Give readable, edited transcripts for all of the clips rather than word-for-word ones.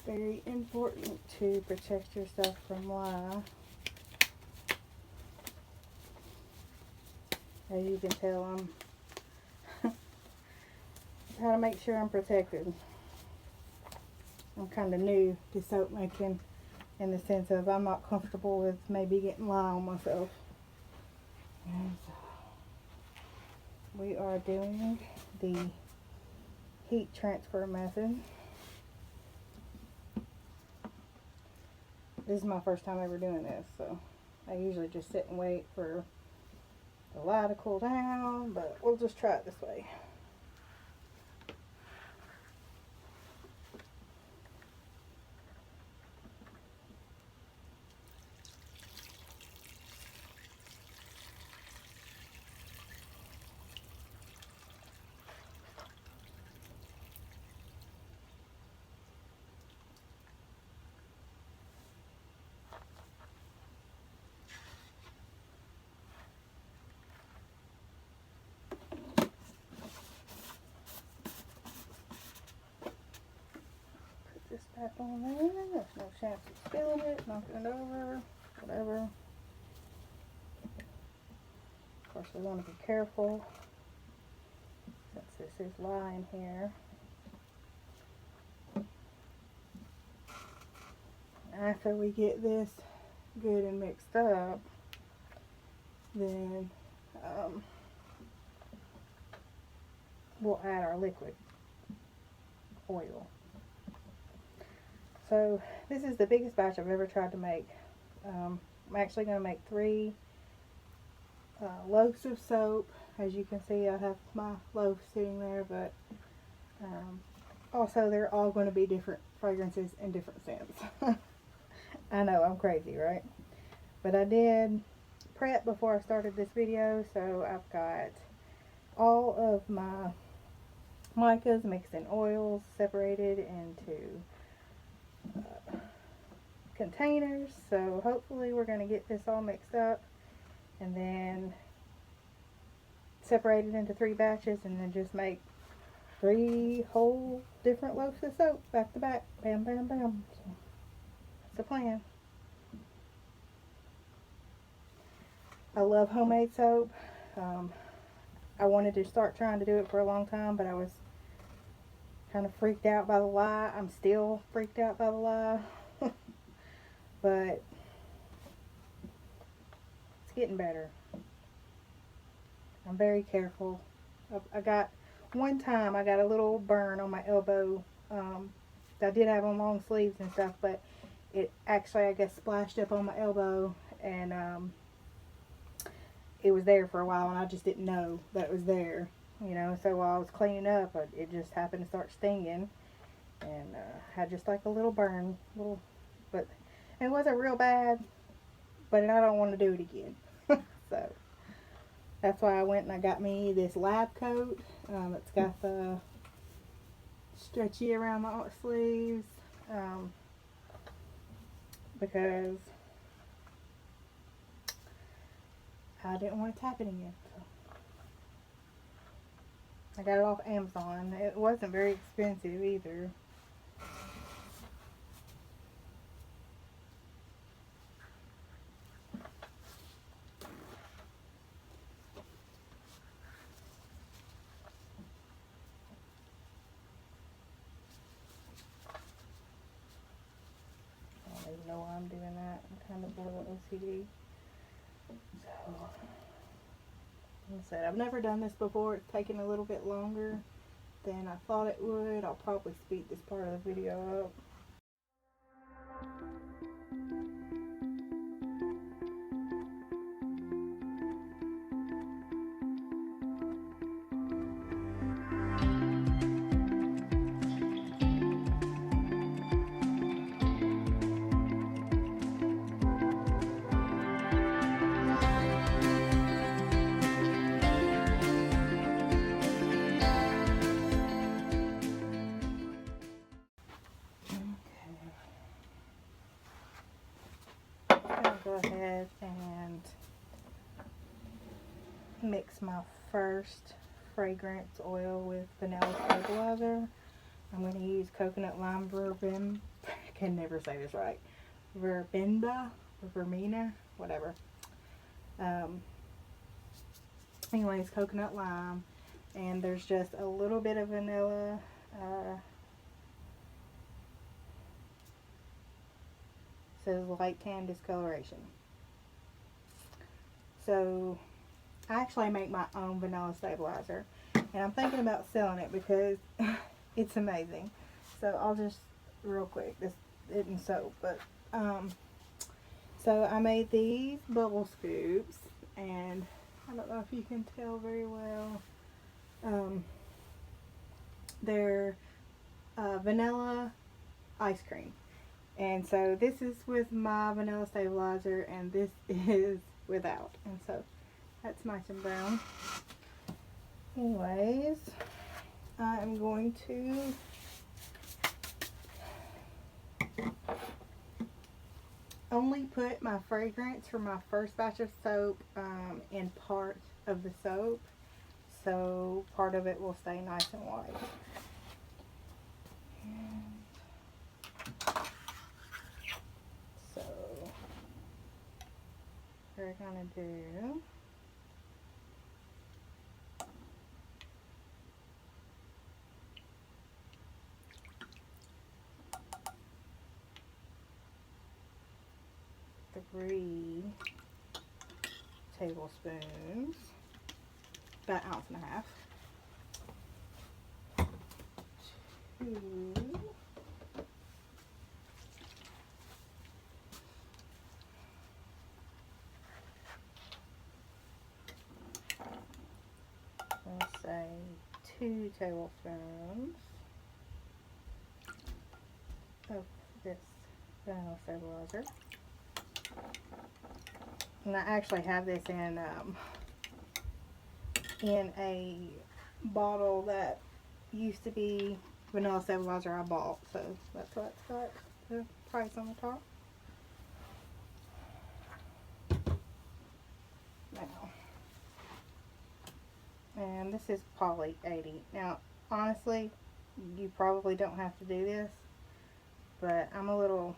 Very important to protect yourself from lye. As you can tell, I'm trying to make sure I'm protected. I'm kind of new to soap making in the sense of I'm not comfortable with maybe getting lye on myself. And so we are doing the heat transfer method. This is my first time ever doing this, so I usually just sit and wait for the lye to cool down, but we'll just try it this way. This back on there. There's no chance of spilling it, knocking it over, whatever. Of course, we want to be careful since this is lye in here. After we get this good and mixed up, then we'll add our liquid oil. So this is the biggest batch I've ever tried to make. I'm actually going to make 3 loafs of soap. As you can see, I have my loaf sitting there, but also they're all going to be different fragrances and different scents. I know, I'm crazy, right? But I did prep before I started this video, so I've got all of my micas mixed in oils, separated into containers. So hopefully we're going to get this all mixed up and then separate it into 3 batches and then just make 3 whole different loaves of soap back to back. Bam, bam, bam. So that's the plan. I love homemade soap. I wanted to start trying to do it for a long time, but I was kind of freaked out by the lye. I'm still freaked out by the lye. But it's getting better. I'm very careful. I got, one time I got a little burn on my elbow. I did have on long sleeves and stuff, but it actually, I guess, splashed up on my elbow, and it was there for a while, and I just didn't know that it was there. You know, so while I was cleaning up, it just happened to start stinging, and had just like a little burn, but it wasn't real bad, but I don't want to do it again. So that's why I went and I got me this lab coat. It's got the stretchy around the sleeves, because I didn't want to tap it again. So I got it off Amazon. It wasn't very expensive either. I don't even know why I'm doing that. I'm kind of a little OCD. So, like I said, I've never done this before. It's taken a little bit longer than I thought it would. I'll probably speed this part of the video up. Go ahead and mix my first fragrance oil with vanilla stabilizer. I'm going to use coconut lime can never say this right. Verbena, or Vermina, whatever. Um, anyways, coconut lime, and there's just a little bit of vanilla. Says light tan discoloration. So I actually make my own vanilla stabilizer, and I'm thinking about selling it because it's amazing. So I'll just real quick, this isn't soap, but so I made these bubble scoops, and I don't know if you can tell very well. They're vanilla ice cream. And so this is with my vanilla stabilizer, and this is without. And so that's nice and brown. Anyways, I'm going to only put my fragrance for my first batch of soap in part of the soap. So part of it will stay nice and white. So we're gonna do three tablespoons, about an ounce and a half. Two. Let's say 2 tablespoons of this vanilla stabilizer. And I actually have this in a bottle that used to be vanilla stabilizer I bought, so that's why it's got the price on the top. Now, and this is Poly 80. Now, honestly, you probably don't have to do this, but I'm a little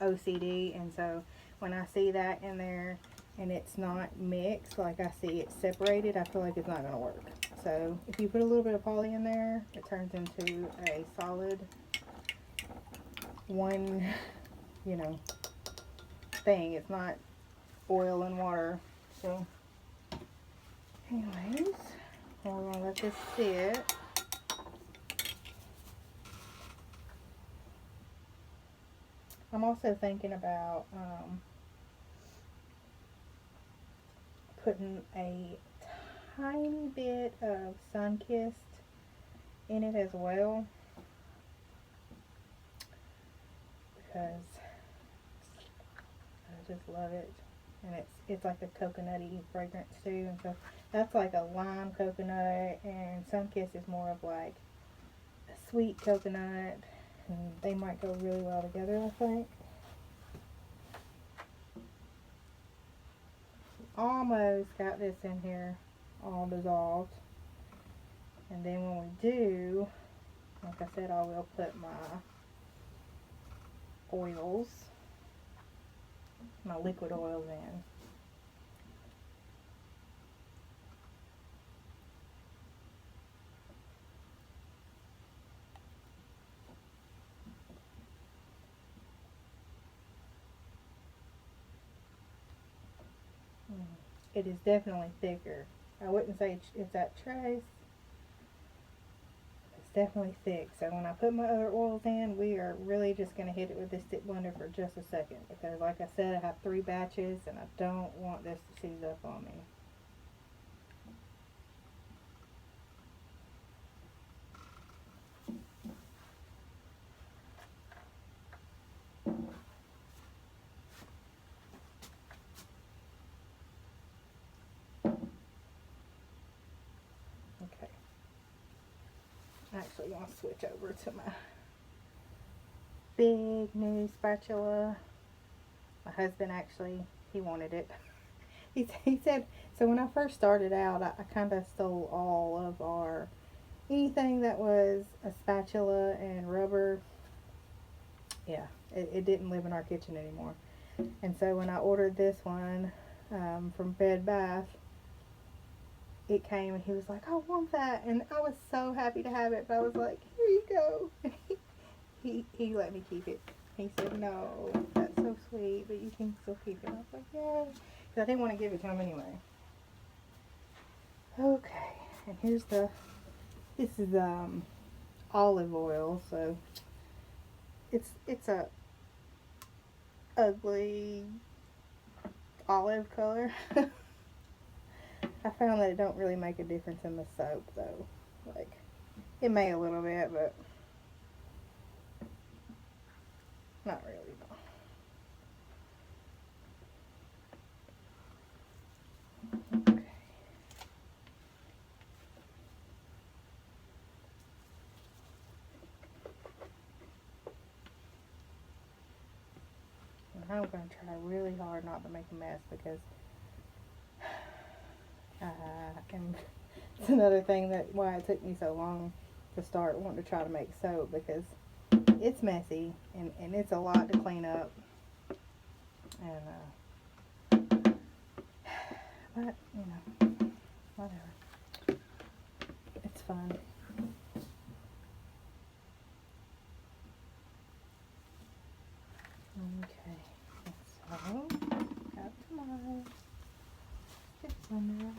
OCD, and so when I see that in there and it's not mixed, like I see it separated, I feel like it's not going to work. So if you put a little bit of poly in there, it turns into a solid one, you know, thing. It's not oil and water. So anyways, we're going to let this sit. I'm also thinking about putting a tiny bit of Sunkissed in it as well, because I just love it, and it's like a coconutty fragrance too. And so that's like a lime coconut, and Sunkissed is more of like a sweet coconut, and they might go really well together, I think. Almost got this in here all dissolved, and then when we do, like I said, I will put my oils, my liquid oils in. It is definitely thicker. I wouldn't say it's that trace. It's definitely thick. So when I put my other oils in, we are really just going to hit it with this stick blender for just a second. Because like I said, I have 3 batches and I don't want this to seize up on me. Actually want to switch over to my big new spatula. My husband actually, he wanted it. He said, so when I first started out, I kind of stole all of anything that was a spatula and rubber. yeah, it didn't live in our kitchen anymore. And so when I ordered this one from Bed Bath, it came and he was like, I want that. And I was so happy to have it, but I was like, here you go. he let me keep it. He said, no, that's so sweet, but you can still keep it. I was like, yeah, because I didn't want to give it to him anyway. Okay, and here's this is olive oil, so it's a ugly olive color. I found that it don't really make a difference in the soap though. Like, it may a little bit, but not really. Okay. I'm going to try really hard not to make a mess because it's another thing that why it took me so long to start wanting to try to make soap, because it's messy and it's a lot to clean up, and but you know, whatever, it's fun. Okay, so got my stick blender.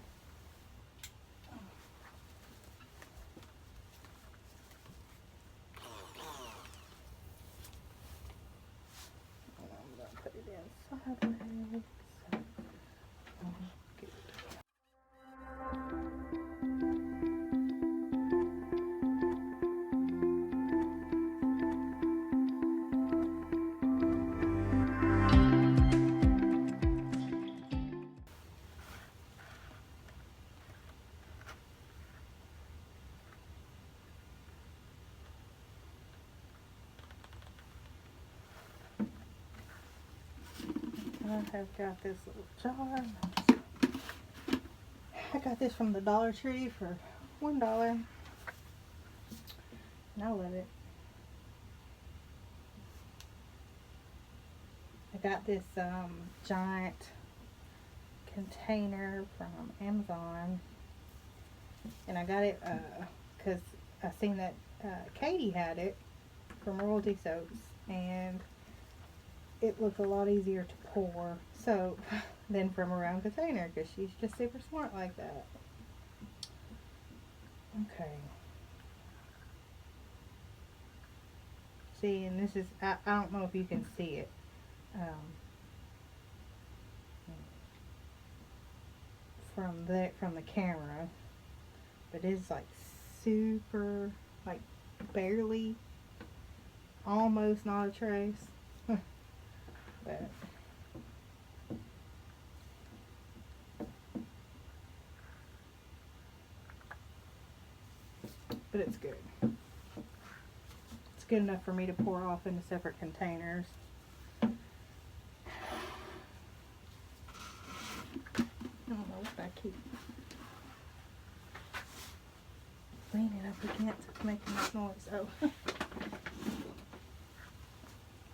Put it in sideways. I have got this little jar. I got this from the Dollar Tree for $1. And I love it. I got this giant container from Amazon. And I got it because I seen that Katie had it from Royalty Soaps. And it looked a lot easier to pour soap than from a round container, because she's just super smart like that. Okay. See, and this is, I don't know if you can see it. From the camera, but it's like super, like barely, almost not a trace. But it's good. It's good enough for me to pour off into separate containers. I don't know if I keep leaning up against it's making this noise. Oh.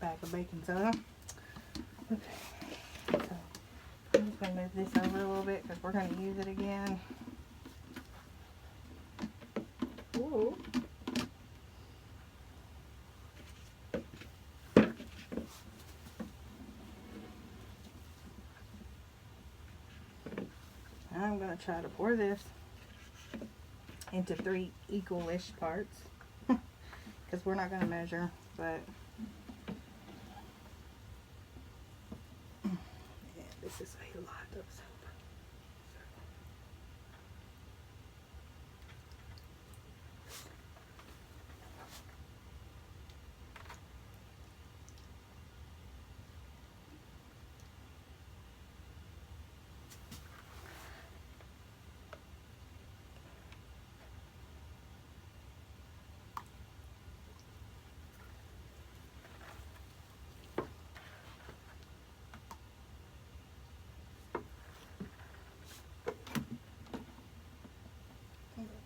Bag of baking soda. Okay. So I'm just going to move this over a little bit because we're going to use it again. Ooh. I'm going to try to pour this into 3 equal-ish parts because we're not going to measure, but yeah, this is a lot of soap.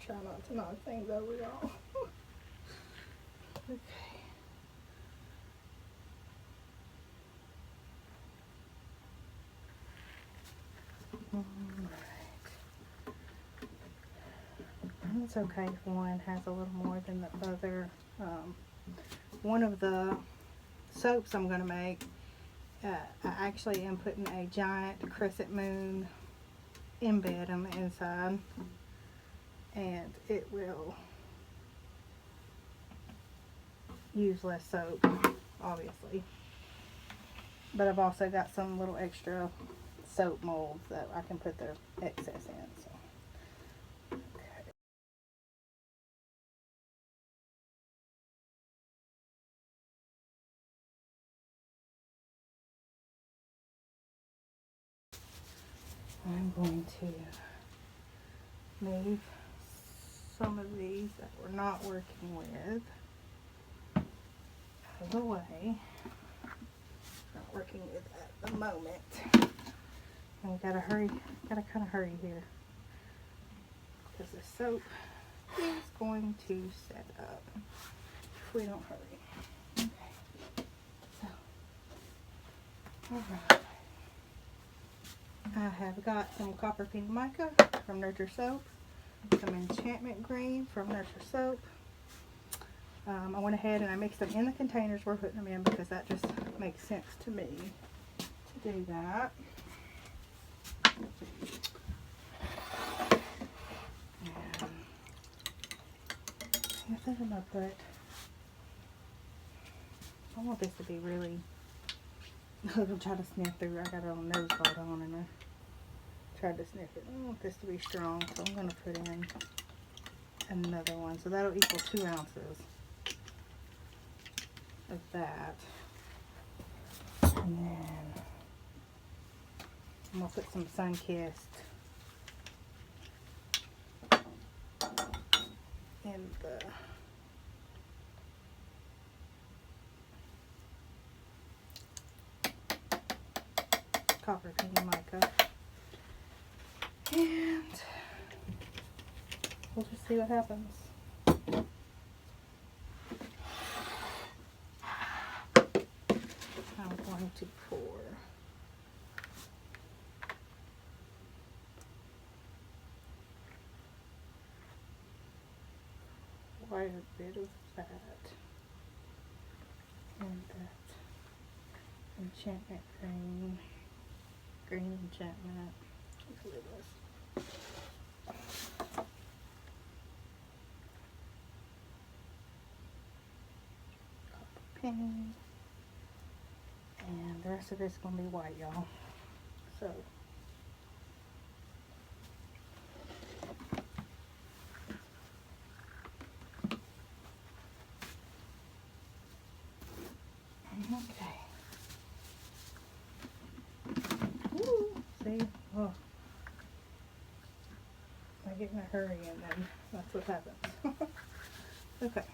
Try not to knock things over, y'all. Okay. And it's okay if one has a little more than the other. One of the soaps I'm going to make, I actually am putting a giant crescent moon embed on the inside, and it will use less soap, obviously. But I've also got some little extra soap molds that I can put the excess in. So. Okay. I'm going to move some of these that we're not working with out of the way. Not working with at the moment. And we gotta hurry, gotta kind of hurry here because the soap is going to set up if we don't hurry. Okay. So, alright. I have got some copper pink mica from Nurture Soap, some enchantment green from Nurture Soap. I went ahead and I mixed them in the containers we're putting them in because that just makes sense to me to do that. And I think I'm gonna put, I want this to be really, I'm trying to sniff through. I got it on nose guard on and I tried to sniff it. I want this to be strong, so I'm going to put in another one. So that'll equal 2 ounces of that. And then I'm going to put some Sun-Kissed in the copper pink mica, and we'll just see what happens. I'm going to pour quite a bit of that and that enchantment green enchantment. Look at this. Copper pink. And the rest of this is going to be white, y'all. So. Okay. Woo, see? Oh. I get in a hurry and then that's what happens. Okay.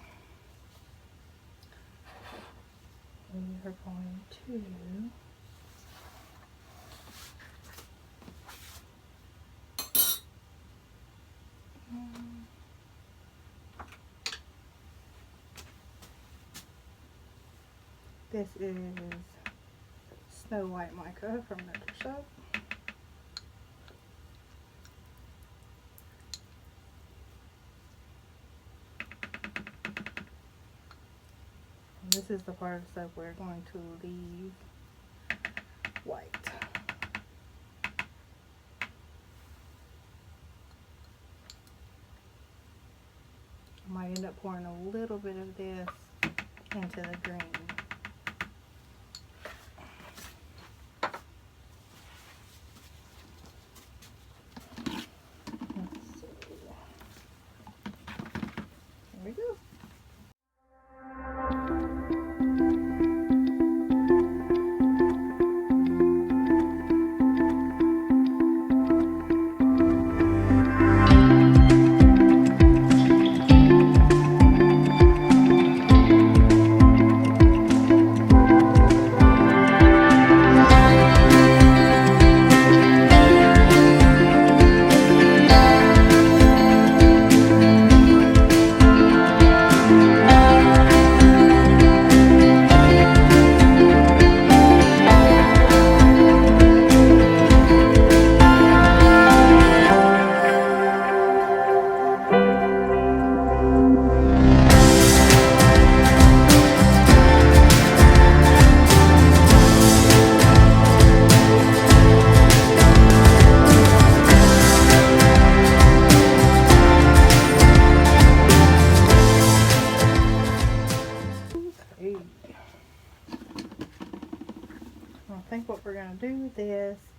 We are going to this is Snow White Mica from Nurture Soap. And this is the part of the soap we're going to leave white. I might end up pouring a little bit of this into the green. Let's see. There we go.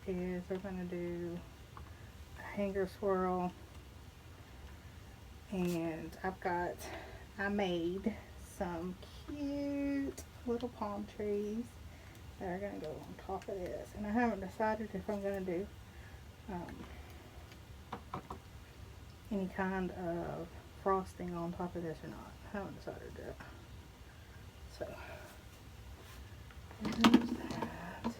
is we're going to do a hanger swirl. And I made some cute little palm trees that are going to go on top of this. And I haven't decided if I'm going to do any kind of frosting on top of this or not. I haven't decided yet. So, there's that.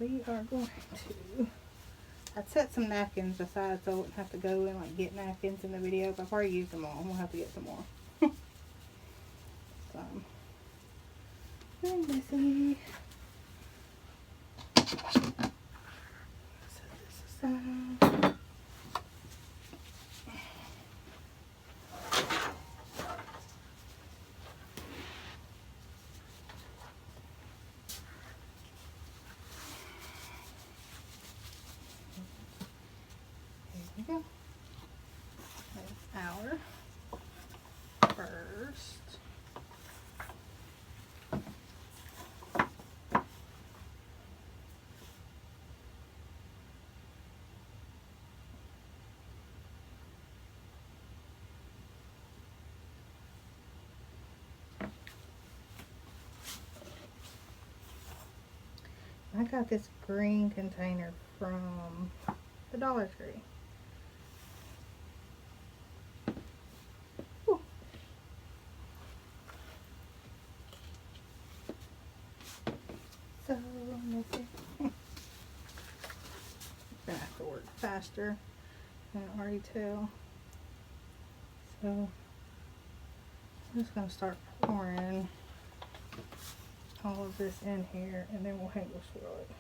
We are going to... I'd set some napkins aside so I wouldn't have to go and like get napkins in the videos. I've already used them all. We'll have to get some more. Some. Very messy. Set this aside. There we go. There's our first. I got this green container from the Dollar Tree. Ooh. So messy. I'm gonna have to work faster. I can already tell. So I'm just gonna start pouring all of this in here, and then we'll hanger swirl it.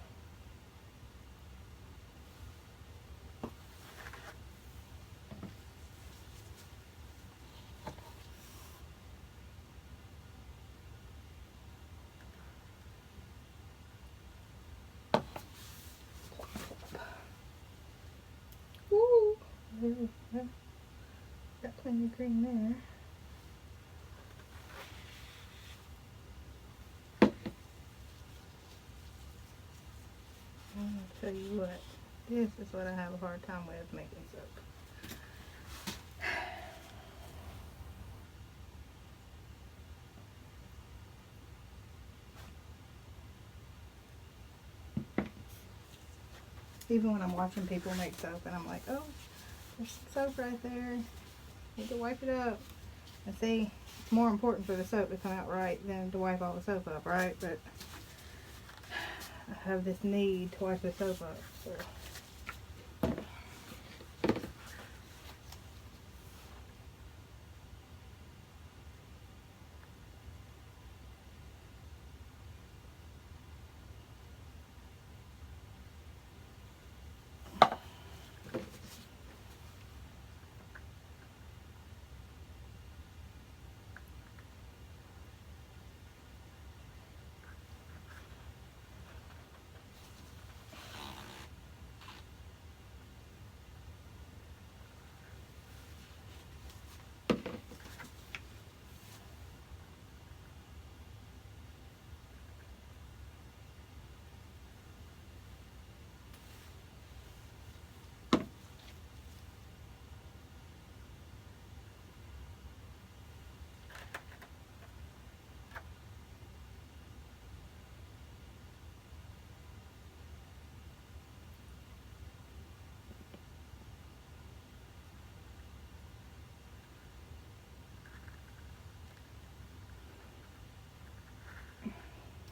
Woo! Got plenty of green there. I'm gonna tell you what, this is what I have a hard time with making soap. Even when I'm watching people make soap and I'm like, oh, there's some soap right there. Need to wipe it up. And see, it's more important for the soap to come out right than to wipe all the soap up, right? But I have this need to wipe the soap up. So.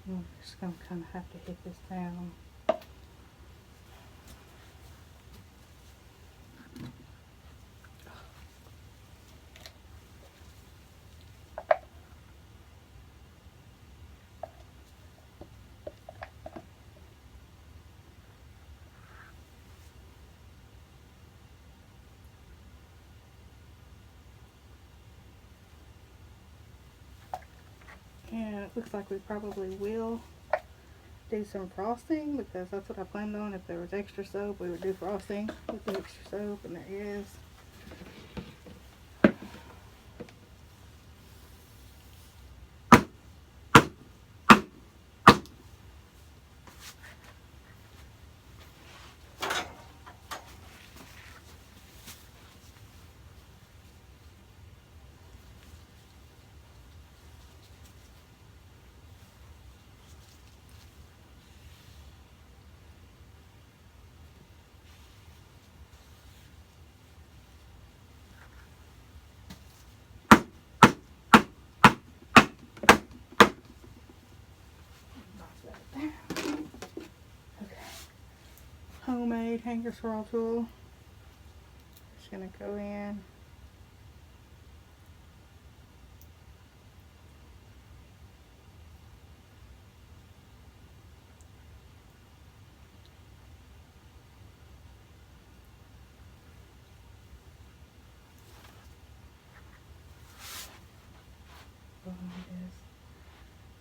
I'm just going to kind of have to hit this down. And it looks like we probably will do some frosting, because that's what I planned on. If there was extra soap, we would do frosting with the extra soap, and there is. homemade hanger swirl tool. Just gonna go in.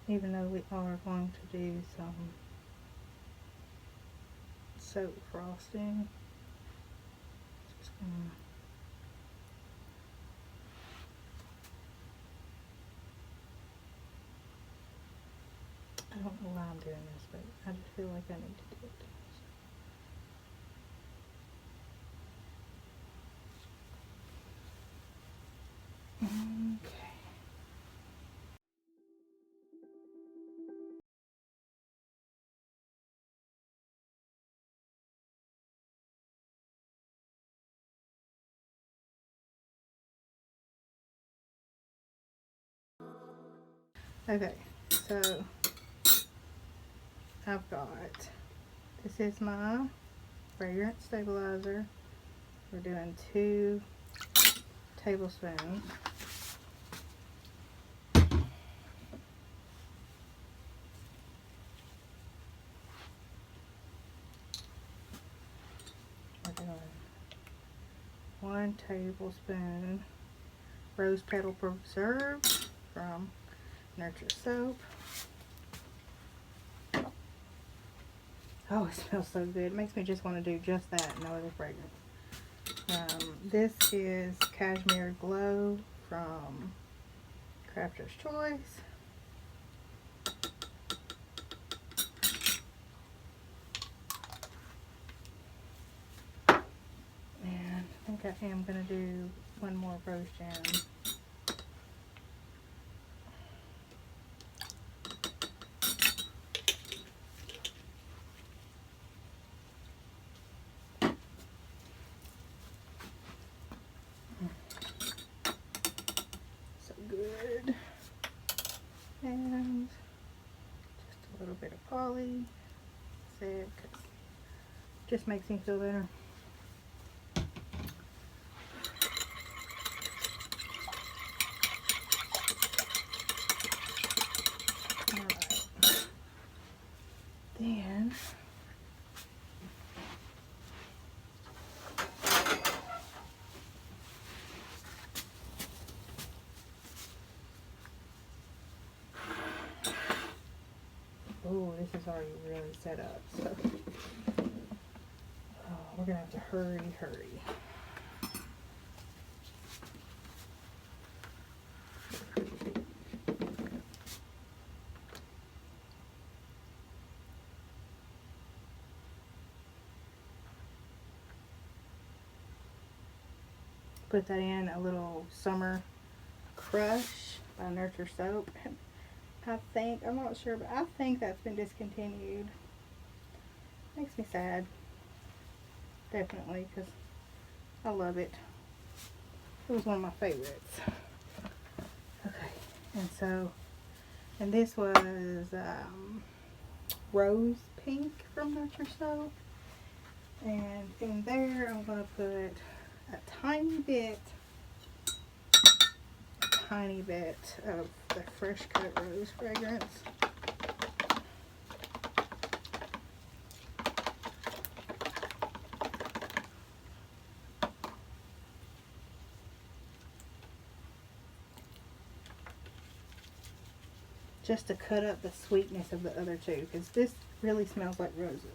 Even though we are going to do some soap frosting, just gonna I don't know why I'm doing this, but I just feel like I need to do it. Okay. Okay, so I've got, this is my fragrance stabilizer. We're doing 2 tablespoons. We're doing 1 tablespoon rose petal preserve from Nurture Soap. Oh, it smells so good. It makes me just want to do just that, no other fragrance. This is Cashmere Glow from Crafter's Choice. And I think I am going to do 1 more rose jam. Good. And just a little bit of poly. That's it, 'cause it just makes me feel better. Alright. Then oh, this is already really set up, so we're gonna have to hurry. Put that in a little Summer Crush by Nurture Soap. I think, I'm not sure, but I think that's been discontinued. Makes me sad. Definitely, because I love it. It was one of my favorites. Okay, and this was Rose Pink from Nurture Soap. And in there, I'm going to put a tiny bit of the Fresh Cut Rose fragrance. Just to cut up the sweetness of the other two, because this really smells like roses.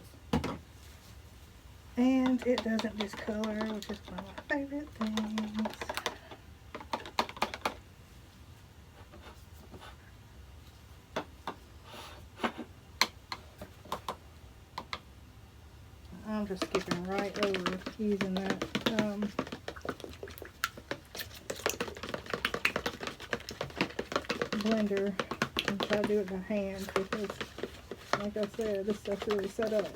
And it doesn't discolor, which is one of my favorite things. I'm just skipping right over using that blender and try to do it by hand, because like I said, this stuff's really set up.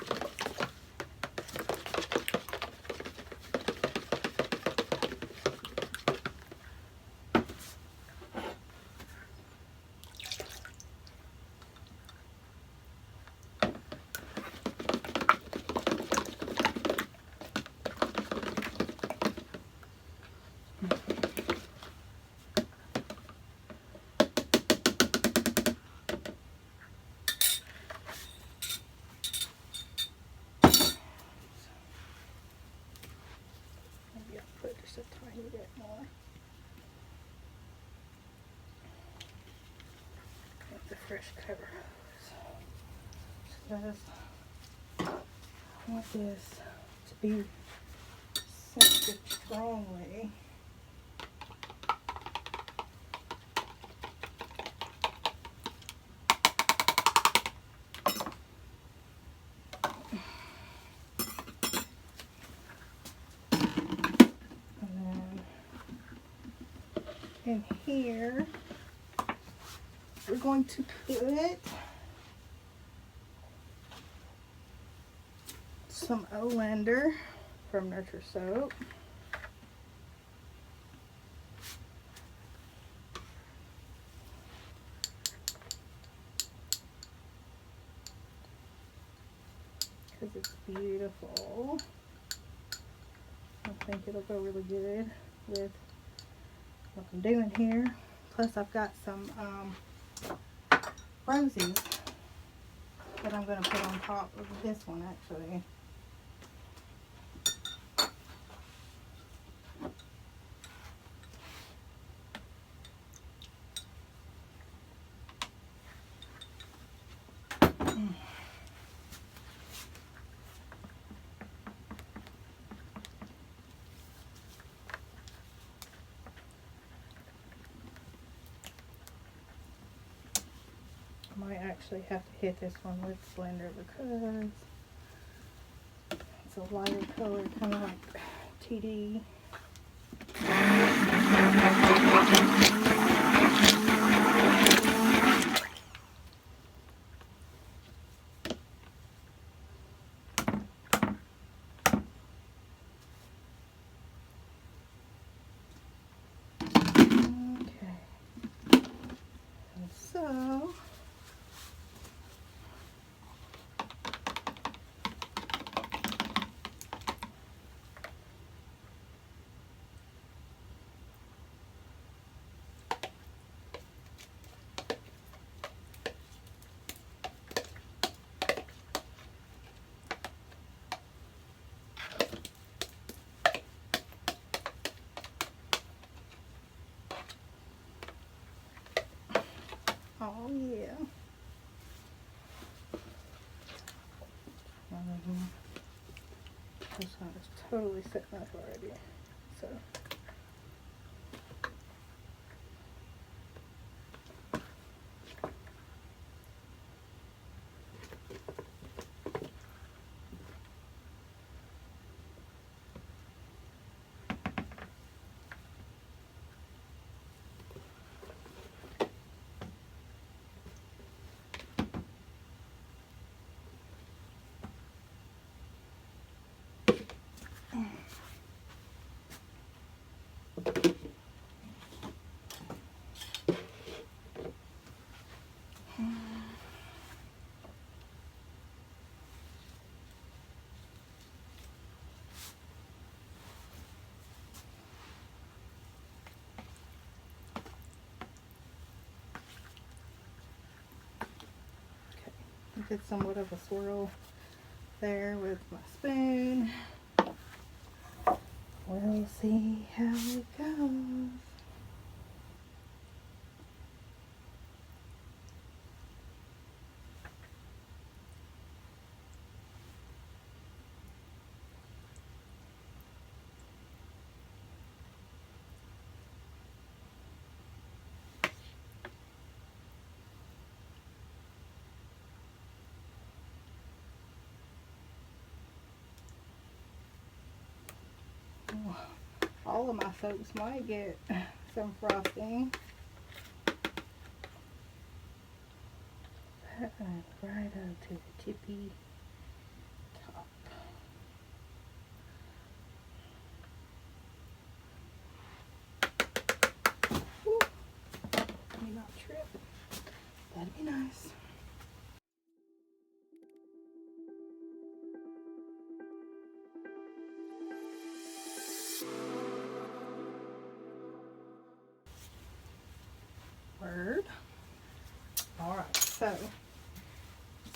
fresh cover hose. Because I want this to be scented strongly. In here, we're going to put some Olander from Nurture Soap. Because it's beautiful. I think it'll go really good with what I'm doing here. Plus I've got some roses that I'm going to put on top of this one actually. Might actually have to hit this one with Blender because it's a lighter color, kind of like TD. Okay, and so oh yeah. This one is totally setting up already. So I did somewhat of a swirl there with my spoon. We'll see how it goes. All of my soaps might get some frosting. That one right up to the tippy top. Woo. Let me not trip. That'd be nice. Word. Alright, so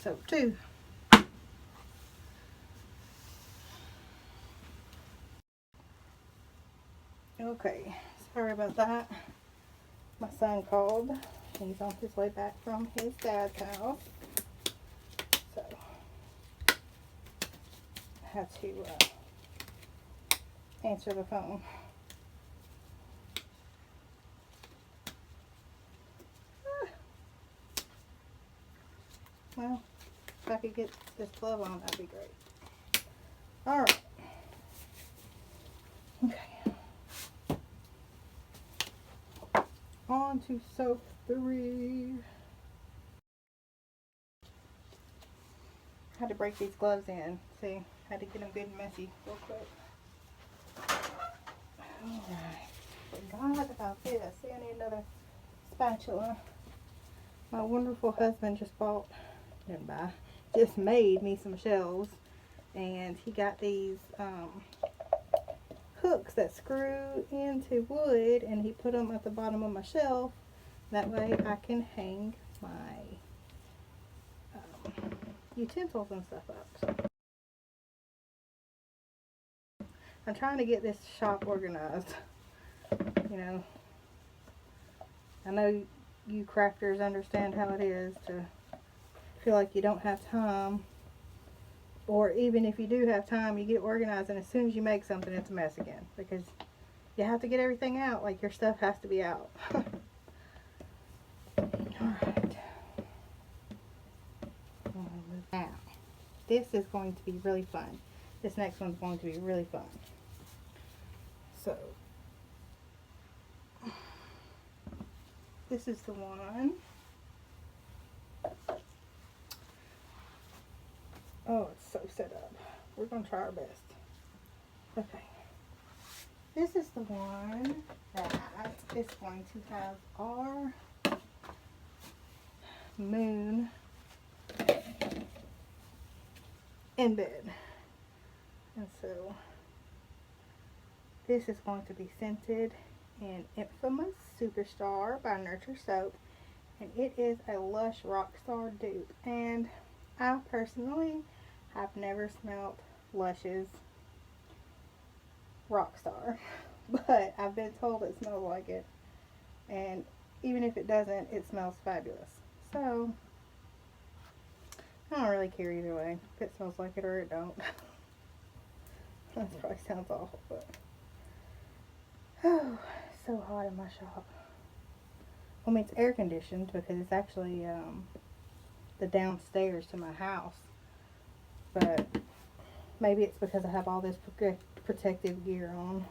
soap 2. Okay, sorry about that. My son called. He's on his way back from his dad's house. So, I had to answer the phone. Well, if I could get this glove on, that'd be great. Alright. Okay. On to soap 3. Had to break these gloves in. See, had to get them good and messy real quick. Alright. Forgot about this. See, I need another spatula. My wonderful husband just made me some shelves. And he got these hooks that screw into wood, and he put them at the bottom of my shelf. That way I can hang my utensils and stuff up. So I'm trying to get this shop organized. You know, I know you crafters understand how it is to feel like you don't have time. Or even if you do have time, you get organized, and as soon as you make something, it's a mess again. Because you have to get everything out. Like, your stuff has to be out. Alright. Now, this is going to be really fun. This next one's going to be really fun. So, this is the one. Oh, it's so set up. We're going to try our best. Okay. This is the one that is going to have our moon embed. And so, this is going to be scented in Infamous Superstar by Nurture Soap. And it is a Lush Rockstar dupe. And I personally have never smelled Lush's Rockstar, but I've been told it smells like it, and even if it doesn't, it smells fabulous. So I don't really care either way, if it smells like it or it don't. That probably sounds awful, but oh, it's so hot in my shop. I mean, it's air conditioned because it's actually the downstairs to my house. But maybe it's because I have all this protective gear on.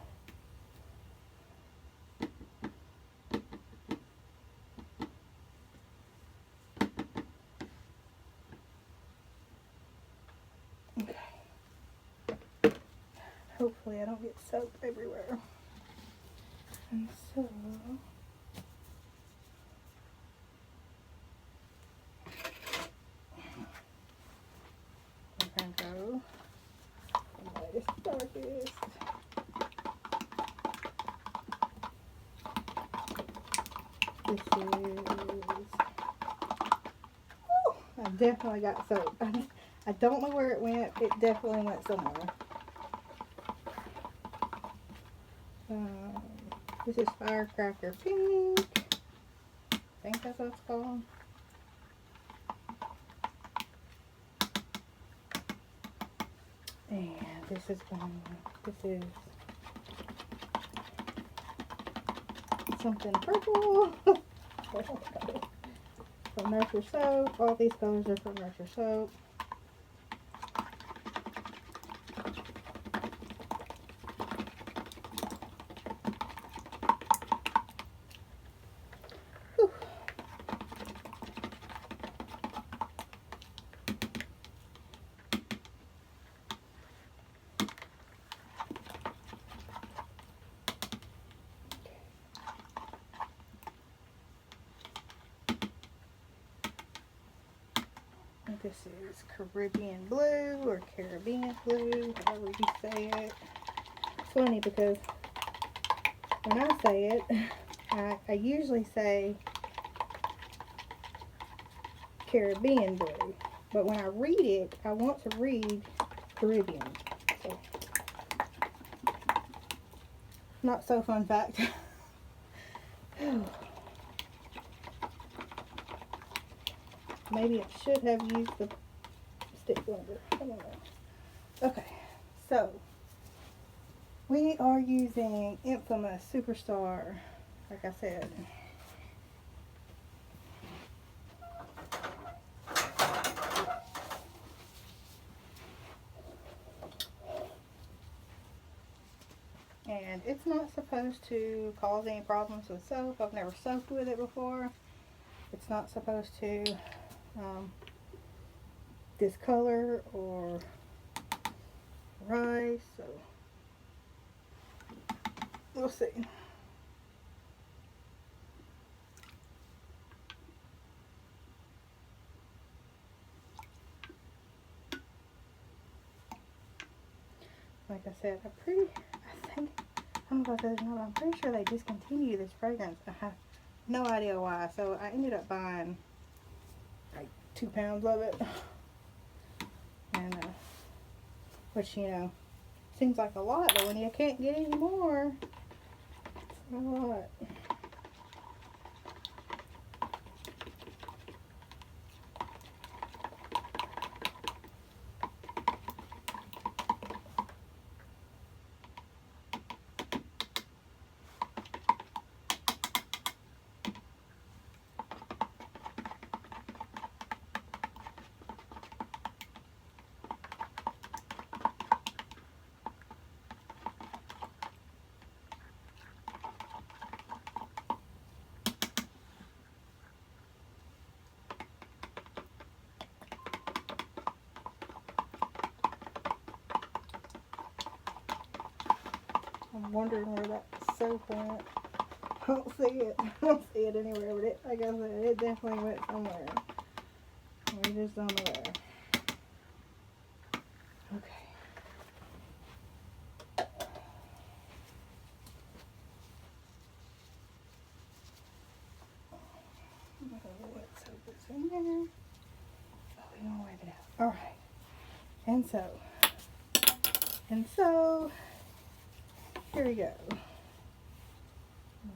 Okay. Hopefully I don't get soap everywhere. And so, we're going to go from lightest to darkest. This is, oh, I definitely got soap. I don't know where it went. It definitely went somewhere. This is Firecracker Pink. I think that's what it's called. And this is something purple. From Nurture Soap. All these colors are from Nurture Soap. This is Caribbean Blue or Caribbean Blue, however you say it. It's funny because when I say it, I usually say Caribbean Blue. But when I read it, I want to read Caribbean. So, not so fun fact. Maybe it should have used the stick blender. I don't know. Okay, so we are using Infamous Superstar, like I said. And it's not supposed to cause any problems with soap. I've never soaped with it before. It's not supposed to discolor or rise, so we'll see. Like I said, I think, I don't know if I said it or not, but I'm pretty sure they discontinued this fragrance. I have no idea why. So I ended up buying like 2 pounds of it. And, which, you know, seems like a lot, but when you can't get any more, it's a lot. I'm wondering where that soap went. I don't see it. I don't see it anywhere, but it, like I said, it definitely went somewhere. We just don't know where. Okay. What soap is in there? Oh, we don't wipe it out. Alright. And so, here we go. I'm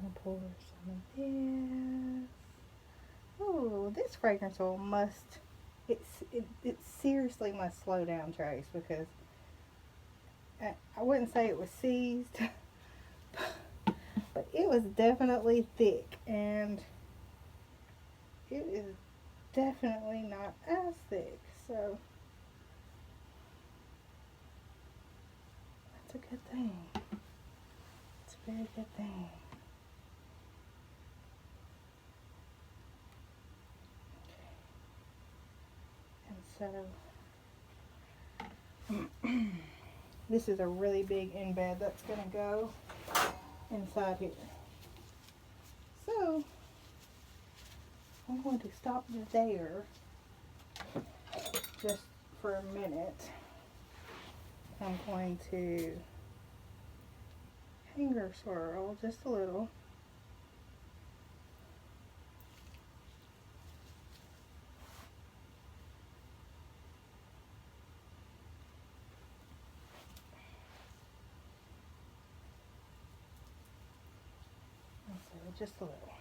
going to pour some of this. Oh, this fragrance oil must, it seriously must slow down Trace, because I wouldn't say it was seized, but it was definitely thick, and it is definitely not as thick, so that's a good thing. It's a very good thing. So this is a really big embed that's going to go inside here. So I'm going to stop there just for a minute. I'm going to hanger swirl just a little. Just a little.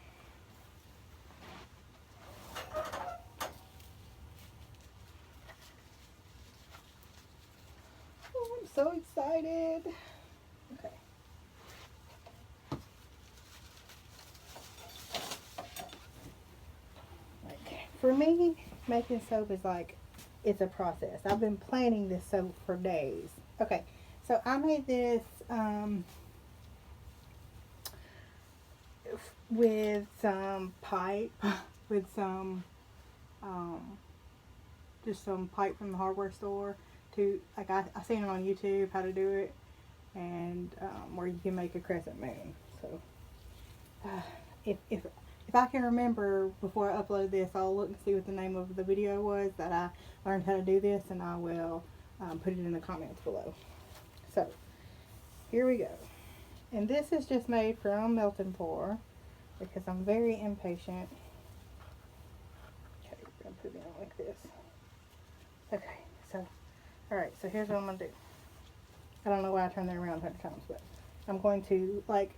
Oh, I'm so excited. Okay. Like, for me, making soap is like, it's a process. I've been planning this soap for days. Okay, so I made this with some pipe, with some just some pipe from the hardware store. To like I seen it on YouTube how to do it, and where you can make a crescent moon. So if I can remember before I upload this, I'll look and see what the name of the video was that I learned how to do this, and I will put it in the comments below. So here we go, and this is just made from melt and pour, because I'm very impatient. Okay, we're going to put it on like this. Okay, so, alright, so here's what I'm going to do. I don't know why I turned that around 100 times, but I'm going to, like,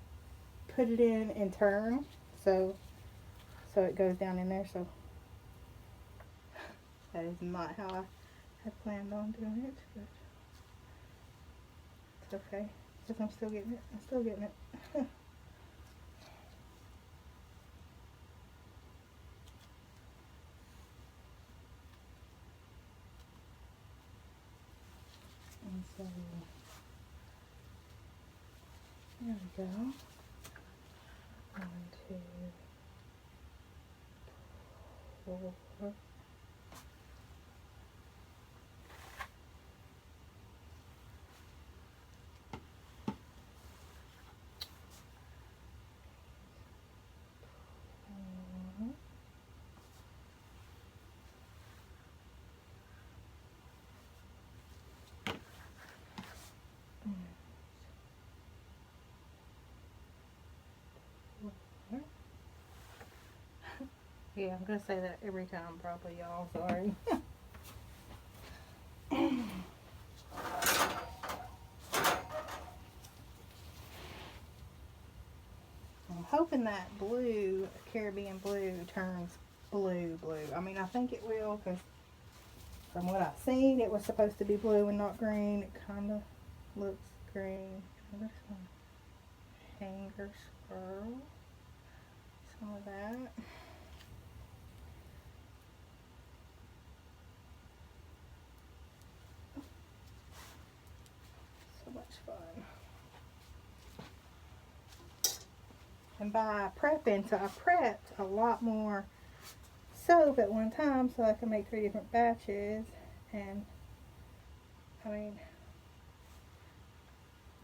put it in and turn, so it goes down in there, so. That is not how I had planned on doing it, but it's okay. Because I'm still getting it. I'm still getting it. And so, there we go. 1, 2, 4. Yeah, I'm gonna say that every time, probably, y'all. Sorry. I'm hoping that blue, Caribbean blue, turns blue. I mean, I think it will, because from what I've seen, it was supposed to be blue and not green. It kind of looks green. There's some hanger swirl. Some of that. So much fun. And by prepping, so I prepped a lot more soap at one time so I can make 3 different batches. And I mean,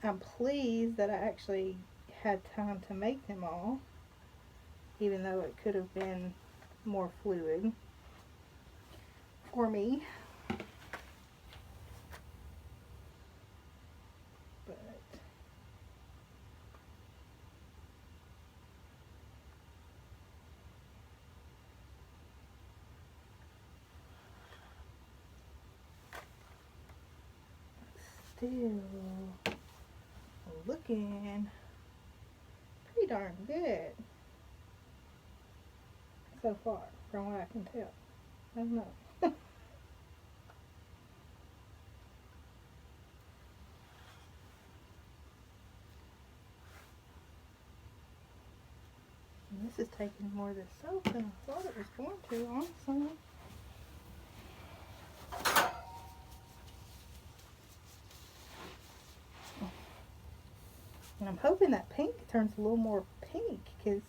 I'm pleased that I actually had time to make them all, even though it could have been more fluid for me. But still looking pretty darn good so far, from what I can tell. I don't know. And this is taking more of the soap than I thought it was going to, honestly. And I'm hoping that pink turns a little more pink, because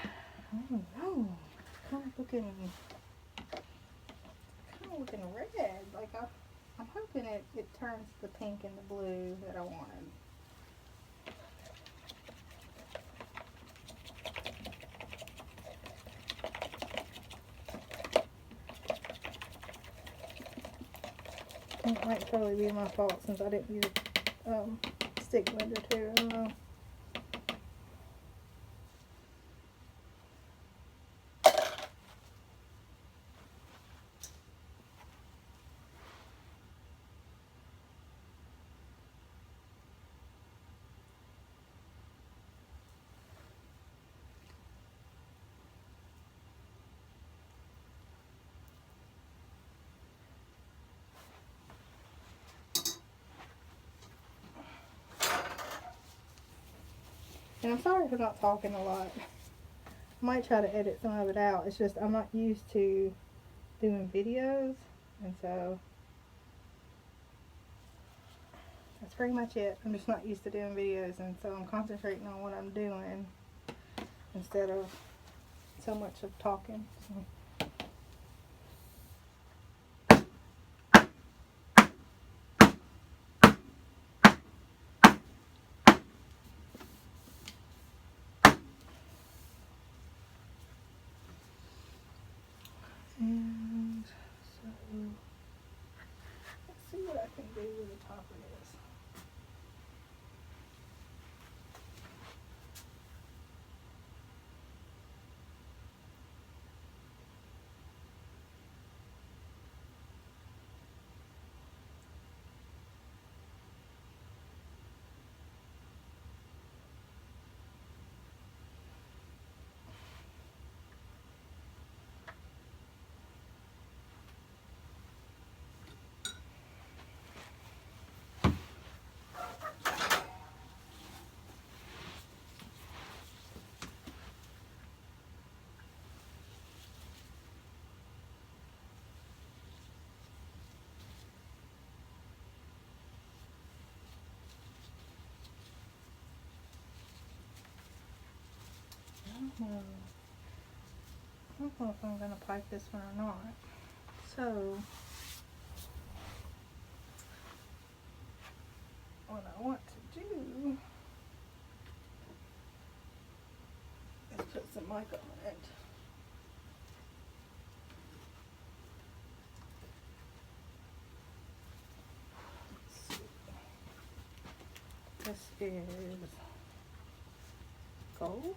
I don't know, kind of looking red. Like I'm hoping it turns the pink and the blue that I wanted. It might totally be my fault since I didn't use stick blender too. I don't know. And I'm sorry for not talking a lot. I might try to edit some of it out. It's just I'm not used to doing videos, and so that's pretty much it. I'm just not used to doing videos, and so I'm concentrating on what I'm doing instead of so much of talking. So. And so let's see what I can do with the top of this. I don't know if I'm going to pipe this one or not. So, what I want to do is put some mic on it. Let's see. This is gold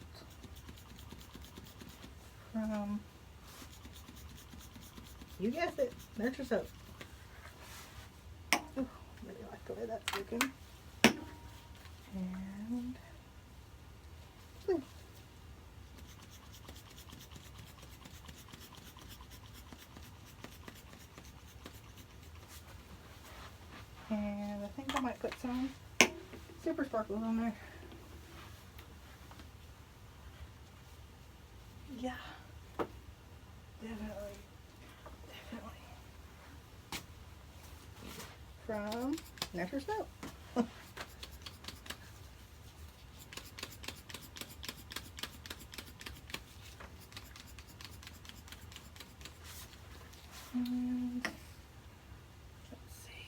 from, you guessed it, Nurture Soap. Oh, really like the way that's looking. And blue. And I think I might put some super sparkles on there. Yeah, definitely. From Nurture Soap. And let's see.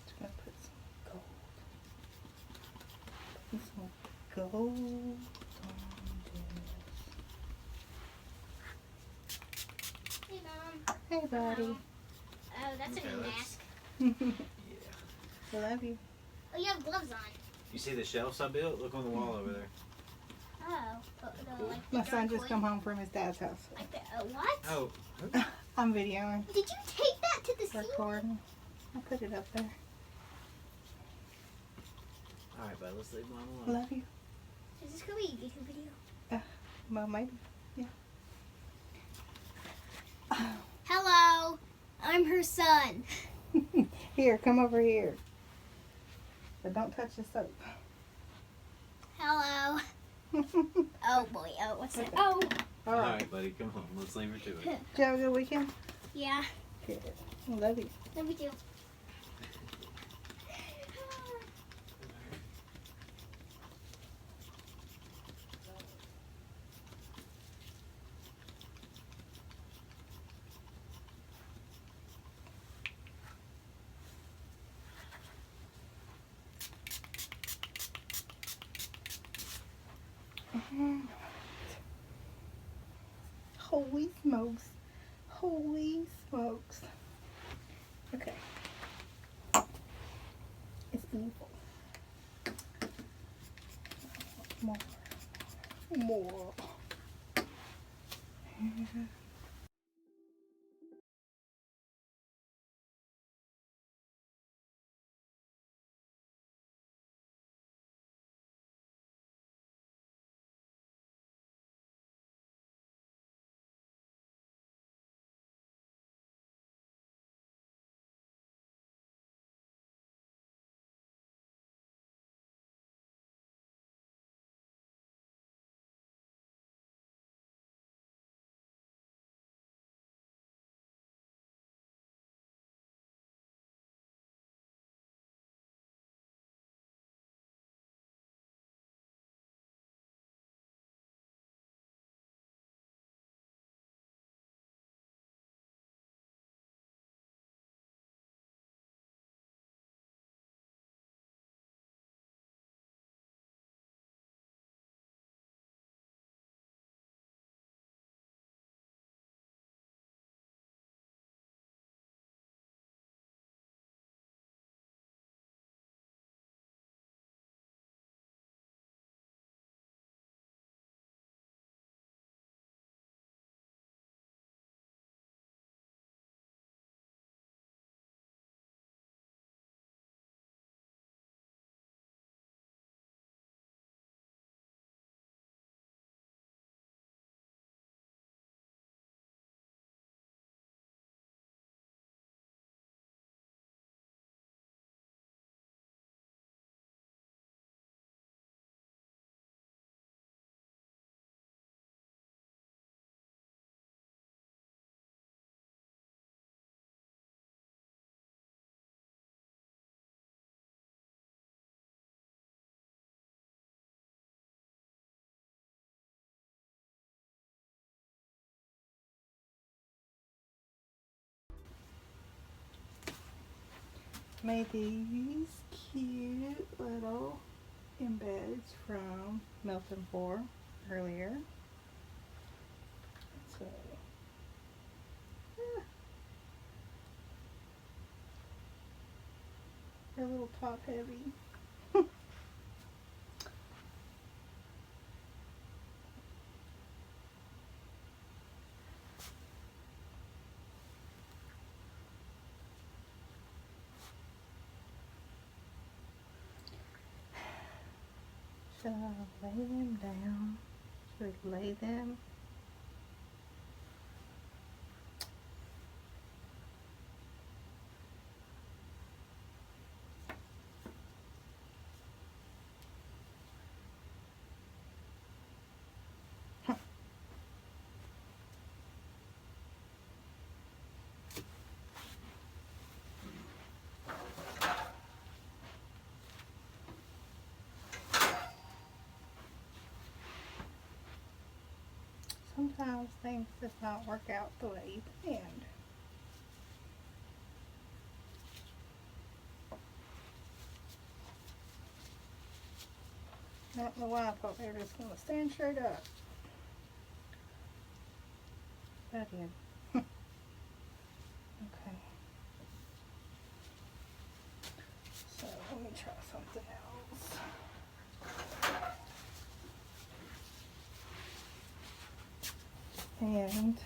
Just gonna put some gold. Put some gold on this. Hey, Mom. Hey, buddy. Oh, that's a new mask. I love you. Oh, you have gloves on. You see the shelves I built? Look on the wall over there. Oh. Cool. Like My son just come home from his dad's house. Like the, what? Oh. I'm videoing, Did you take that to the ceiling? recording. I'll put it up there. Alright, bud, let's leave Mom alone. Love you. Is this going to be a YouTube video? Well, maybe. Yeah. Hello. I'm her son. Here, come over here. But don't touch the soap. Hello. Oh, boy. Oh, what's that? Okay. Oh. All right. Alright, buddy, come home. Let's leave her to it. Did you have a good weekend? Yeah. Good. Love you. Let me do. Holy smokes. Holy smokes. Okay. It's beautiful. More. More. made these cute little embeds from Melton 4 earlier. So, yeah. They're a little top heavy. Should I lay them down? Should we lay them? Sometimes things just not work out the way you planned. I don't know why I thought they were just going to stand straight up. That did. Okay. So let me try something else. And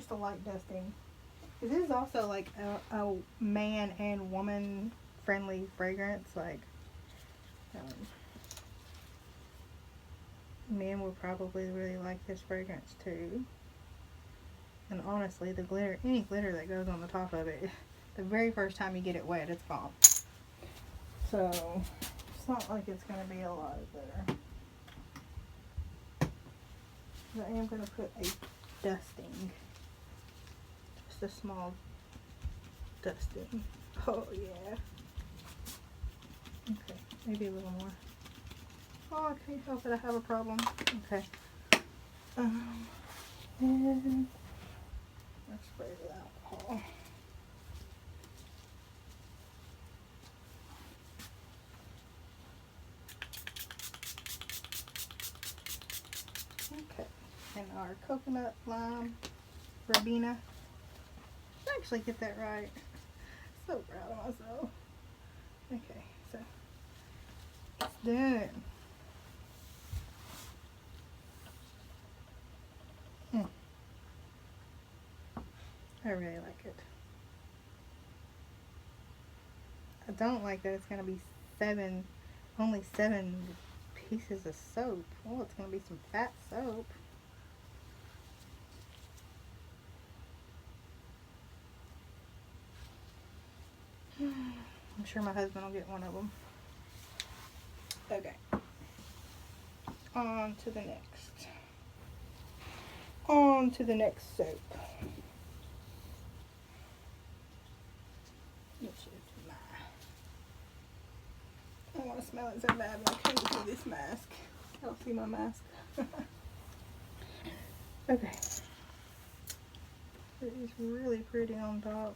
just a light dusting. This is also like a man and woman friendly fragrance. Like, men will probably really like this fragrance too. And honestly, the glitter, any glitter that goes on the top of it, the very first time you get it wet, it's gone. So, it's not like it's going to be a lot of glitter. But I am going to put a dusting. Just a small dusting. Oh, yeah. Okay, maybe a little more. Oh, I can't help it. I have a problem. Okay. And let's spray it with alcohol. Okay. And our coconut lime Rabina. Did I actually get that right? So proud of myself. Okay, so it's done. I really like it. I don't like that it's going to be only 7 pieces of soap. Oh, it's going to be some fat soap. I'm sure my husband will get one of them. Okay. On to the next. On to the next soap. Which is my... I want to smell it so bad, but I can't see this mask. I don't see my mask. Okay. It is really pretty on top.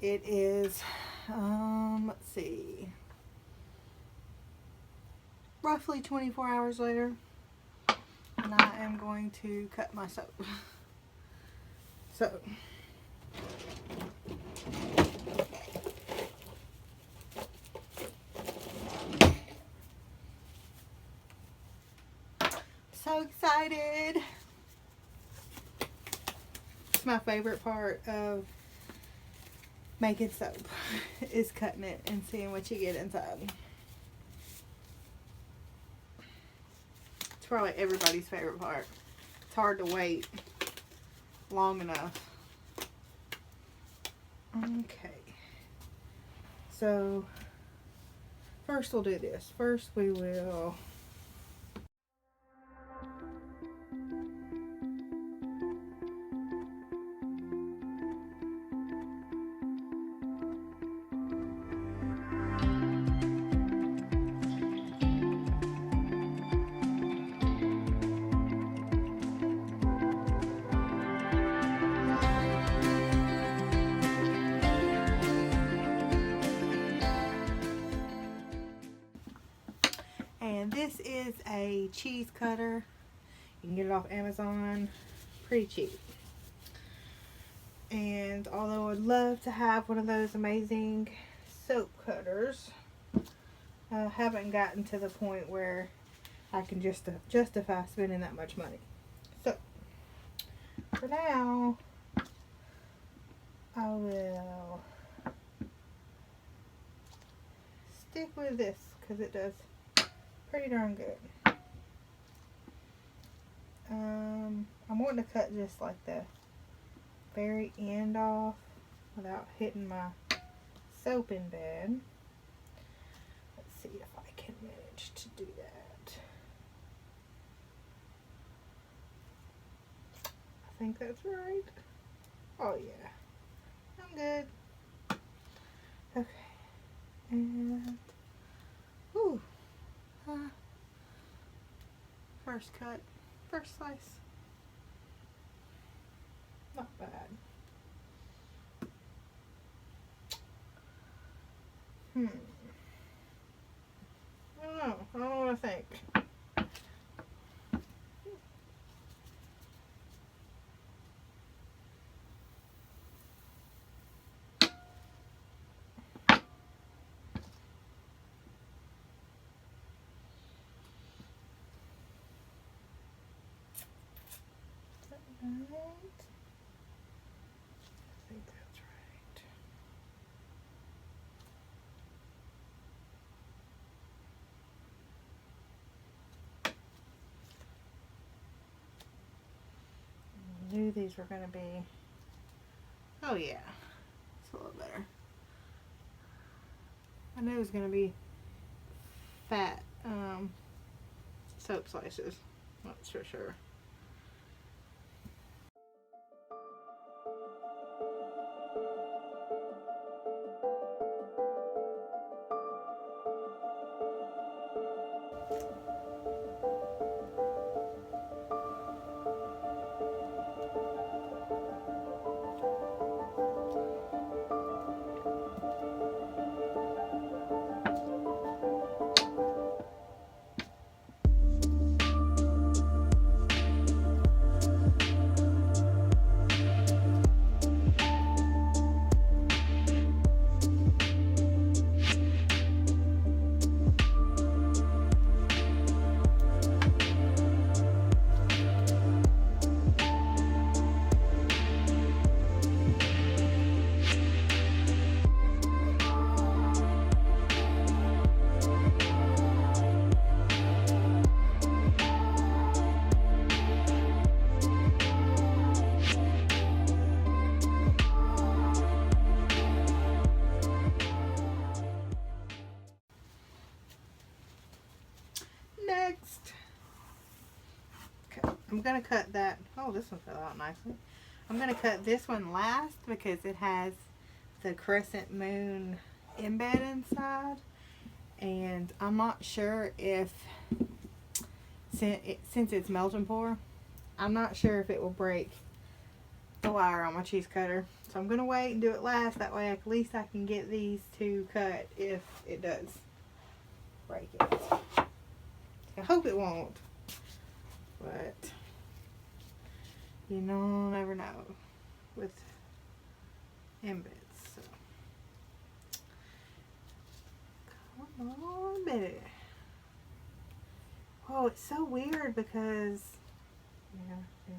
It is, let's see, roughly 24 hours later, and I am going to cut my soap. So, so excited. It's my favorite part of making soap is cutting it and seeing what you get inside. It's probably everybody's favorite part. It's hard to wait long enough. Okay. So first we'll do this. First we will this is a cheese cutter. You can get it off Amazon, pretty cheap. And although I'd love to have one of those amazing soap cutters, I haven't gotten to the point where I can just justify spending that much money. So for now, I will stick with this because it does pretty darn good. I'm wanting to cut just like the very end off without hitting my soap embed. Let's see if I can manage to do that. I think that's right. Oh yeah, I'm good. Okay, and ooh. First cut, first slice. Not bad. I don't know. I don't know what I think. Right. I think that's right. I knew these were going to be, oh yeah, it's a little better. I knew it was going to be fat soap slices, that's for sure. Next, okay, I'm gonna cut that. Oh, this one fell out nicely. I'm gonna cut this one last because it has the crescent moon embed inside, and I'm not sure if since it's melt and pour, I'm not sure if it will break the wire on my cheese cutter. So I'm going to wait and do it last. That way at least I can get these two cut if it does break it. I hope it won't. But you know, never know with embeds. So come on, baby. Oh, it's so weird because yeah, see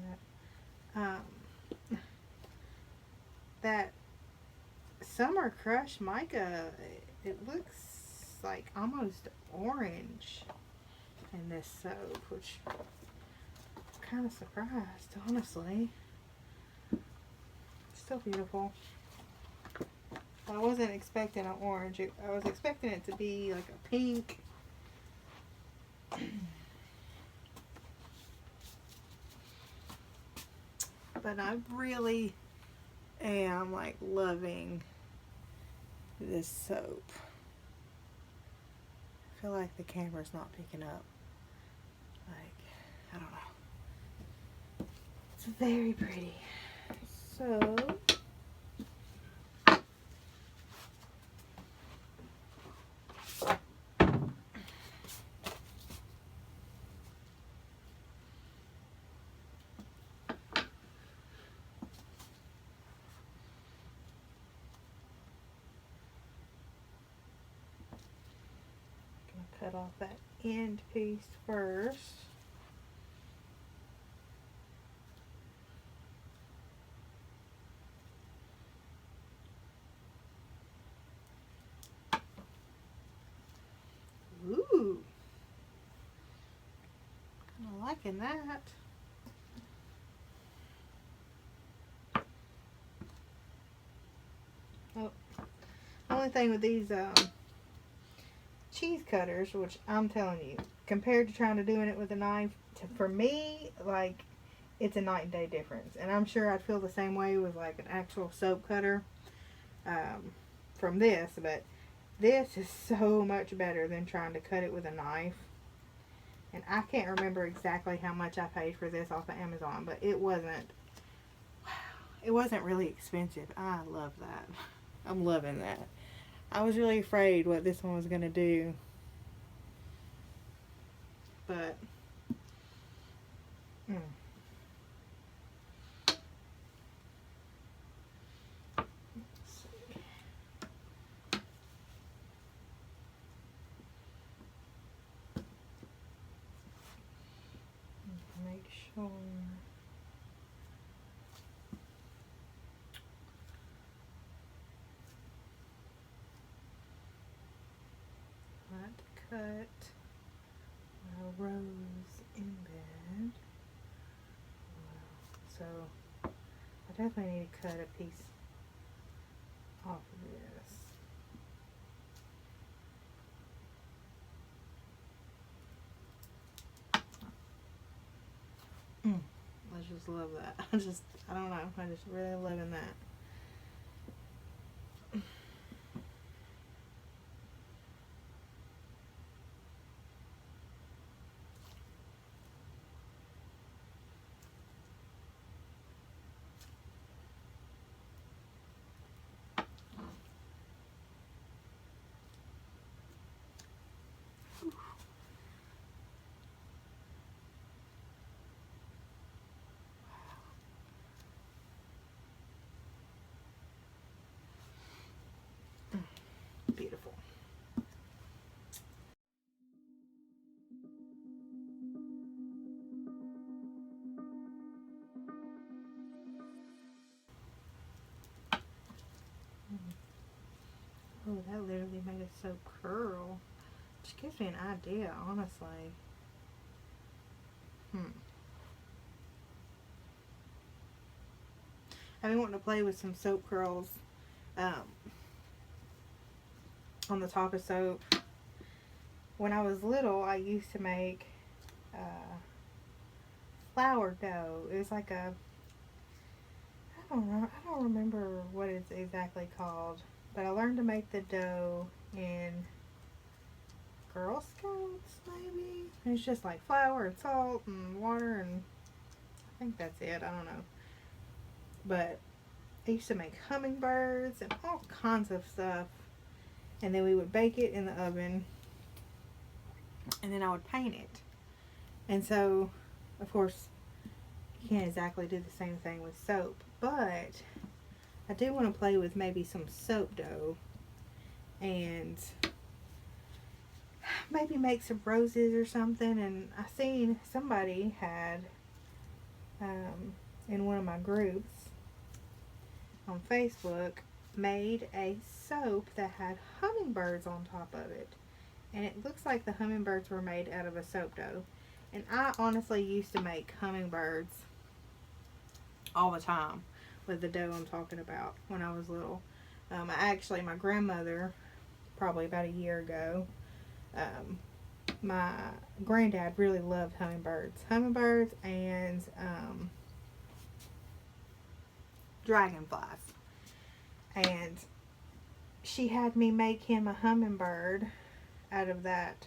that. That Summer Crush mica, it looks like almost orange in this soap, which I'm kind of surprised, honestly. Still beautiful. I wasn't expecting an orange. I was expecting it to be like a pink. But I really am like loving this soap. I feel like the camera's not picking up. Like, I don't know. It's very pretty. So cut off that end piece first. Ooh, kind of liking that. Oh, the only thing with these cheese cutters, which I'm telling you, compared to trying to doing it with a knife, for me, like, it's a night and day difference. And I'm sure I'd feel the same way with like an actual soap cutter from this, but this is so much better than trying to cut it with a knife. And I can't remember exactly how much I paid for this off of Amazon, but it wasn't really expensive. I love that. I'm loving that. I was really afraid what this one was going to do. But, let's see. Make sure. Cut a rose embed. So I definitely need to cut a piece off of this. I just love that. I don't know. I just really loving that. Beautiful. Oh, that literally made it so curl. Which gives me an idea, honestly. I've been wanting to play with some soap curls on the top of soap. When I was little, I used to make flour dough. It was like a, I don't know, I don't remember what it's exactly called, but I learned to make the dough in Girl Scouts, maybe? It's just like flour and salt and water, and I think that's it. I don't know. But I used to make hummingbirds and all kinds of stuff. And then we would bake it in the oven. And then I would paint it. And so, of course, you can't exactly do the same thing with soap. But I do want to play with maybe some soap dough. And maybe make some roses or something. And I seen somebody had, in one of my groups on Facebook, made a soap that had hummingbirds on top of it. And it looks like the hummingbirds were made out of a soap dough. And I honestly used to make hummingbirds all the time with the dough I'm talking about when I was little. My grandmother, probably about a year ago, my granddad really loved hummingbirds. Hummingbirds and dragonflies. And she had me make him a hummingbird out of that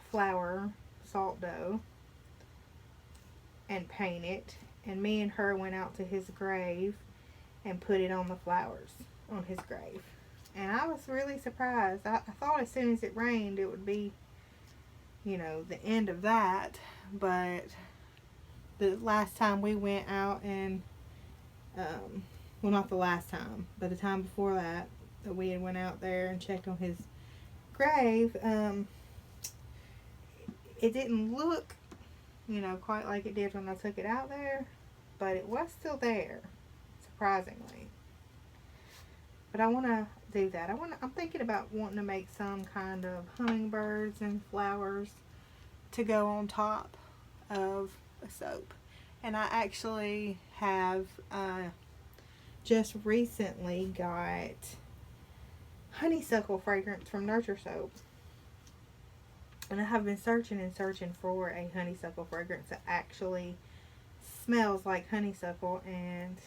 flour salt dough and paint it. And me and her went out to his grave and put it on the flowers on his grave. And I was really surprised. I thought as soon as it rained it would be, you know, the end of that. But the last time we went out and, well, not the last time, but the time before that we had went out there and checked on his grave, it didn't look, you know, quite like it did when I took it out there, but it was still there, surprisingly. But I want to do that. I'm thinking about wanting to make some kind of hummingbirds and flowers to go on top of a soap. And I actually have just recently got honeysuckle fragrance from Nurture Soap. And I have been searching and searching for a honeysuckle fragrance that actually smells like honeysuckle, and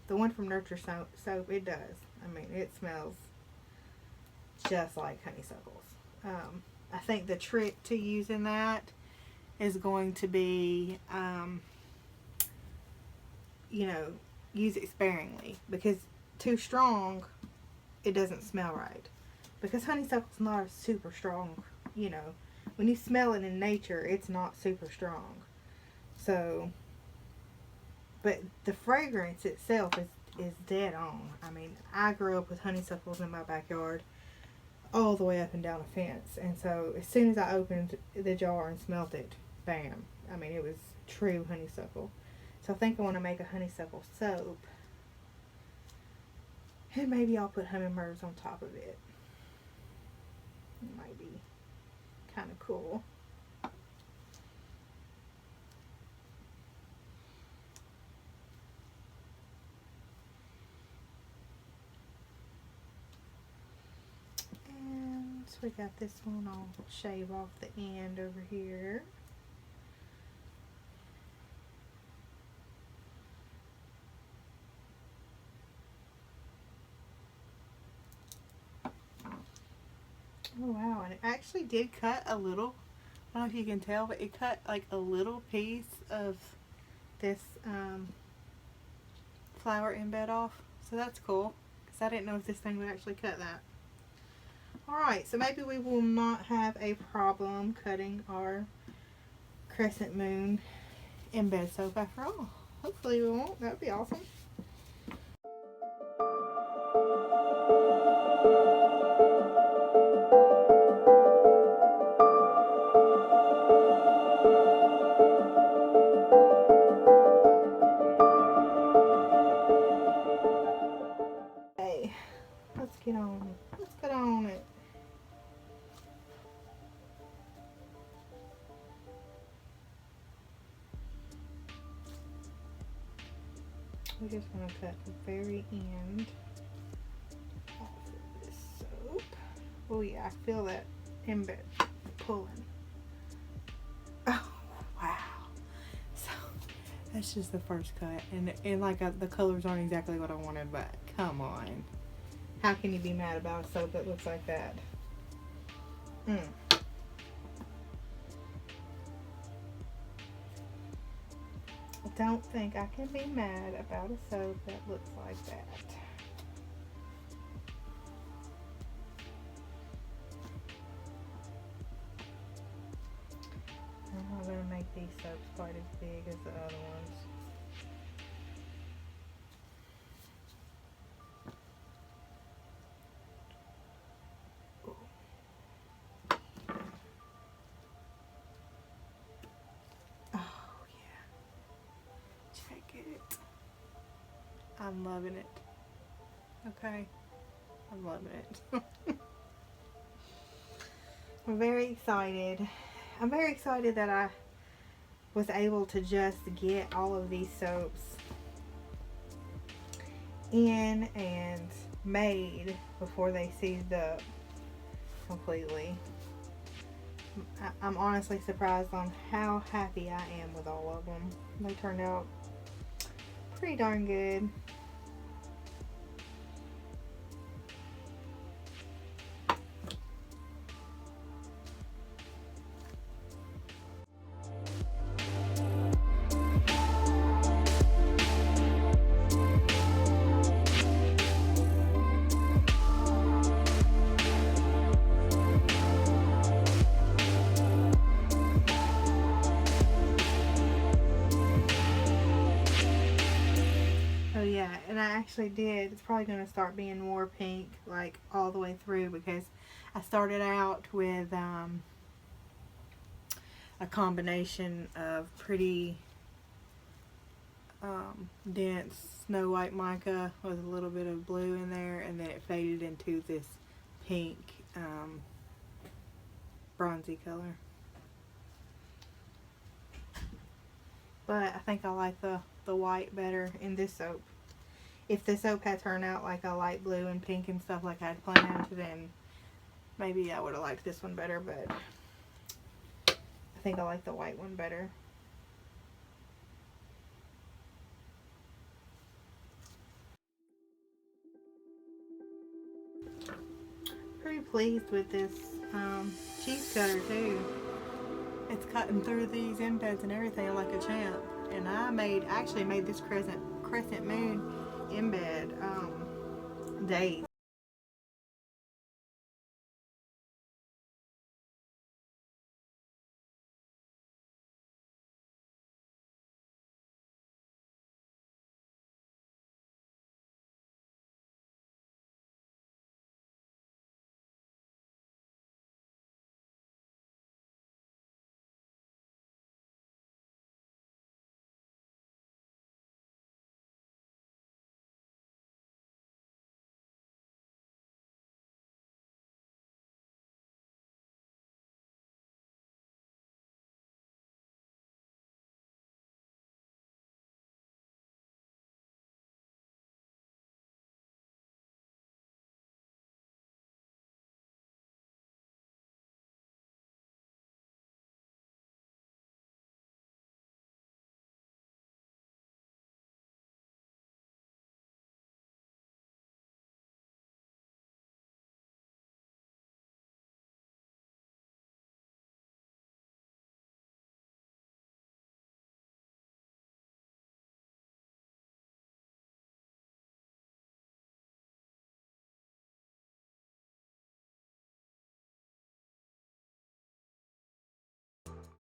the one from Nurture Soap, it does. I mean, it smells just like honeysuckles. I think the trick to using that is going to be, you know, use it sparingly, because too strong, it doesn't smell right. Because honeysuckle's not a super strong, you know, when you smell it in nature, it's not super strong. So, but the fragrance itself is dead on. I mean, I grew up with honeysuckles in my backyard all the way up and down a fence. And so as soon as I opened the jar and smelt it, bam. I mean, it was true honeysuckle. So I think I want to make a honeysuckle soap. And maybe I'll put hummingbirds on top of it. It might be kind of cool. And we got this one. I'll shave off the end over here. Oh wow, and it actually did cut a little, I don't know if you can tell, but it cut like a little piece of this flower embed off. So that's cool, because I didn't know if this thing would actually cut that. Alright, so maybe we will not have a problem cutting our Crescent Moon embed soap after all. Hopefully we won't. That would be awesome. Okay, let's get on. Let's get on it. We're just going to cut the very end off of this soap. Oh yeah, I feel that embed pulling. Oh, wow. So, that's just the first cut. And like the colors aren't exactly what I wanted, but come on. How can you be mad about a soap that looks like that? don't think I can be mad about a soap that looks like that. I'm not going to make these soaps quite as big as the other ones. Oh yeah, check it. I'm loving it. Okay, I'm loving it. I'm very excited. I'm very excited that I was able to just get all of these soaps in and made before they seized up completely. I'm honestly surprised on how happy I am with all of them. They turned out pretty darn good. Oh yeah, and I actually did. It's probably going to start being more pink, like all the way through, because I started out with a combination of pretty dense snow white mica with a little bit of blue in there, and then it faded into this pink bronzy color. But I think I like the white better in this soap. If the soap had turned out like a light blue and pink and stuff like I had planned, then maybe I would have liked this one better, but I think I like the white one better. Pretty pleased with this cheese cutter too. It's cutting through these embeds and everything like a champ. And I actually made this crescent moon embed days